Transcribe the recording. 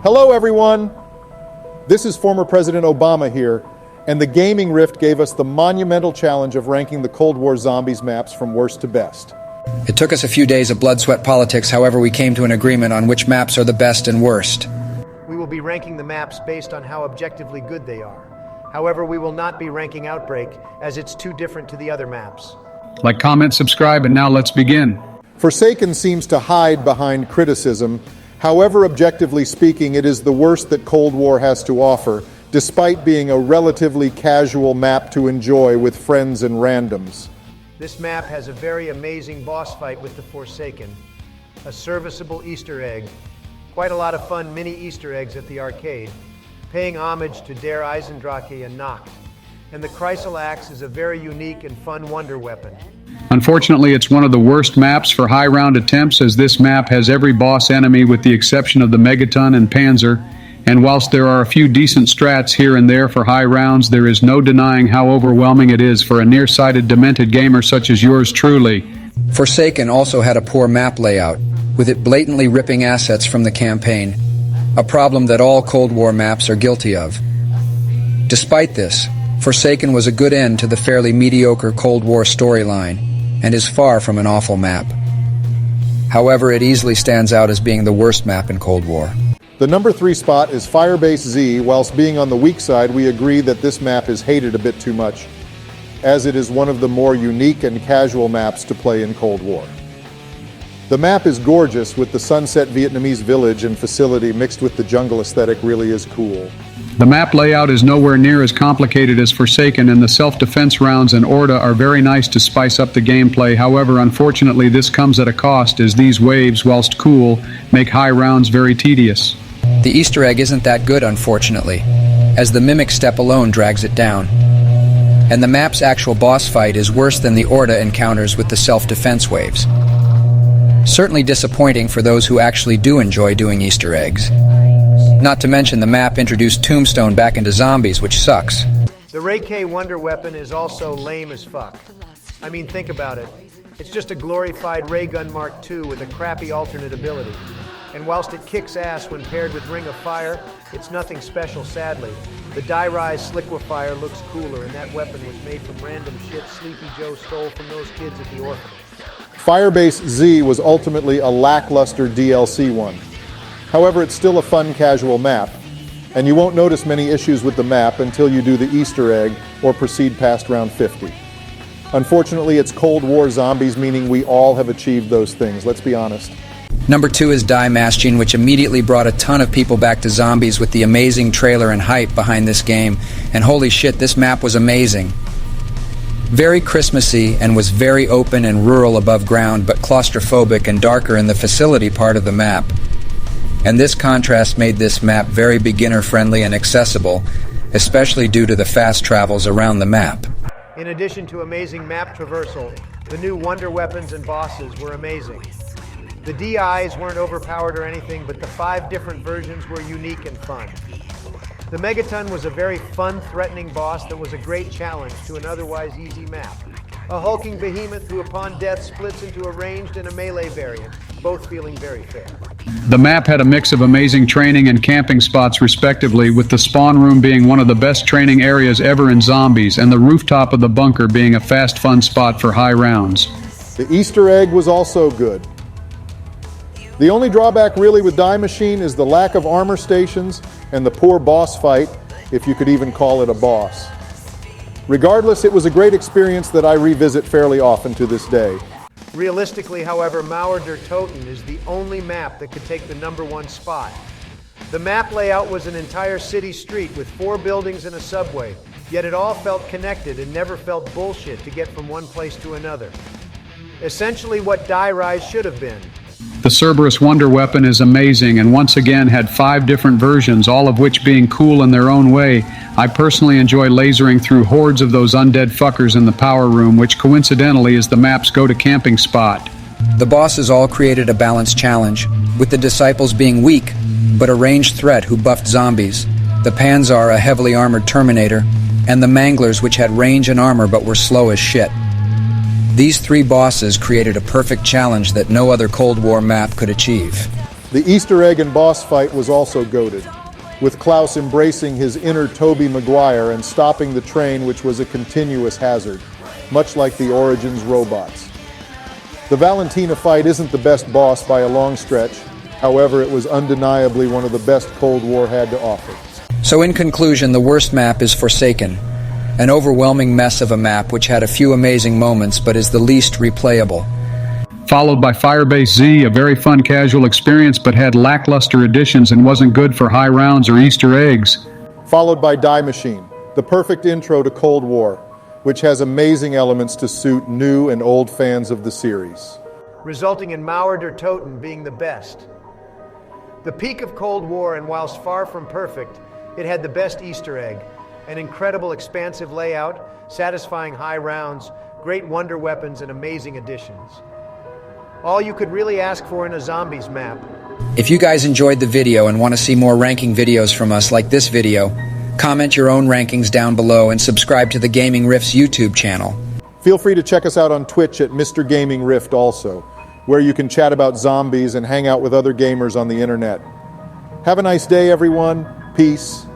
Hello everyone! This is former President Obama here, and the Gaming Rift gave us the monumental challenge of ranking the Cold War zombies maps from worst to best. It took us a few days of blood, sweat, politics, however we came to an agreement on which maps are the best and worst. We will be ranking the maps based on how objectively good they are. However, we will not be ranking Outbreak, as it's too different to the other maps. Like, comment, subscribe, and now let's begin. Forsaken seems to hide behind criticism. However, objectively speaking, it is the worst that Cold War has to offer, despite being a relatively casual map to enjoy with friends and randoms. This map has a very amazing boss fight with the Forsaken, a serviceable Easter egg, quite a lot of fun mini Easter eggs at the arcade, paying homage to Der Eisendrache and Nacht, and the Kreisel Axe is a very unique and fun wonder weapon. Unfortunately, it's one of the worst maps for high round attempts, as this map has every boss enemy with the exception of the Megaton and Panzer, and whilst there are a few decent strats here and there for high rounds, there is no denying how overwhelming it is for a nearsighted, demented gamer such as yours truly. Forsaken also had a poor map layout, with it blatantly ripping assets from the campaign, a problem that all Cold War maps are guilty of. Despite this, Forsaken was a good end to the fairly mediocre Cold War storyline, and is far from an awful map. However, it easily stands out as being the worst map in Cold War. The number 3 spot is Firebase Z. Whilst being on the weak side, we agree that this map is hated a bit too much, as it is one of the more unique and casual maps to play in Cold War. The map is gorgeous, with the sunset Vietnamese village and facility mixed with the jungle aesthetic really is cool. The map layout is nowhere near as complicated as Forsaken, and the self-defense rounds and Orda are very nice to spice up the gameplay. However, unfortunately, this comes at a cost, as these waves, whilst cool, make high rounds very tedious. The Easter egg isn't that good, unfortunately, as the mimic step alone drags it down. And the map's actual boss fight is worse than the Orda encounters with the self-defense waves. Certainly disappointing for those who actually do enjoy doing Easter eggs. Not to mention the map introduced Tombstone back into zombies, which sucks. The Ray K Wonder Weapon is also lame as fuck. I mean, think about it. It's just a glorified Ray Gun Mark II with a crappy alternate ability. And whilst it kicks ass when paired with Ring of Fire, it's nothing special, sadly. The Die Rise Sliquifier looks cooler, and that weapon was made from random shit Sleepy Joe stole from those kids at the orphanage. Firebase Z was ultimately a lackluster DLC one. However, it's still a fun, casual map, and you won't notice many issues with the map until you do the Easter egg or proceed past round 50. Unfortunately, it's Cold War zombies, meaning we all have achieved those things, let's be honest. Number 2 is Die Machine, which immediately brought a ton of people back to zombies with the amazing trailer and hype behind this game, and holy shit, this map was amazing. Very Christmassy and was very open and rural above ground, but claustrophobic and darker in the facility part of the map. And this contrast made this map very beginner-friendly and accessible, especially due to the fast travels around the map. In addition to amazing map traversal, the new wonder weapons and bosses were amazing. The DIs weren't overpowered or anything, but the 5 different versions were unique and fun. The Megaton was a very fun, threatening boss that was a great challenge to an otherwise easy map. A hulking behemoth who upon death splits into a ranged and a melee variant, both feeling very fair. The map had a mix of amazing training and camping spots respectively, with the spawn room being one of the best training areas ever in zombies, and the rooftop of the bunker being a fast, fun spot for high rounds. The Easter egg was also good. The only drawback really with Die Machine is the lack of armor stations and the poor boss fight, if you could even call it a boss. Regardless, it was a great experience that I revisit fairly often to this day. Realistically, however, Mauer der Toten is the only map that could take the number 1 spot. The map layout was an entire city street with 4 buildings and a subway, yet it all felt connected and never felt bullshit to get from one place to another. Essentially what Die Rise should have been. The Cerberus Wonder Weapon is amazing, and once again had 5 different versions, all of which being cool in their own way. I personally enjoy lasering through hordes of those undead fuckers in the power room, which coincidentally is the map's go-to camping spot. The bosses all created a balanced challenge, with the Disciples being weak, but a ranged threat who buffed zombies, the Panzer, a heavily armored Terminator, and the Manglers, which had range and armor but were slow as shit. These 3 bosses created a perfect challenge that no other Cold War map could achieve. The Easter egg and boss fight was also goated, with Klaus embracing his inner Tobey Maguire and stopping the train, which was a continuous hazard, much like the Origins robots. The Valentina fight isn't the best boss by a long stretch, however, it was undeniably one of the best Cold War had to offer. So in conclusion, the worst map is Forsaken, an overwhelming mess of a map which had a few amazing moments but is the least replayable. Followed by Firebase Z, a very fun casual experience but had lackluster additions and wasn't good for high rounds or Easter eggs. Followed by Die Machine, the perfect intro to Cold War, which has amazing elements to suit new and old fans of the series. Resulting in Mauer der Toten being the best. The peak of Cold War, and whilst far from perfect, it had the best Easter egg, an incredible expansive layout, satisfying high rounds, great wonder weapons, and amazing additions. All you could really ask for in a zombies map. If you guys enjoyed the video and want to see more ranking videos from us like this video, comment your own rankings down below and subscribe to the Gaming Rift's YouTube channel. Feel free to check us out on Twitch at Mr. Gaming Rift also, where you can chat about zombies and hang out with other gamers on the internet. Have a nice day, everyone. Peace.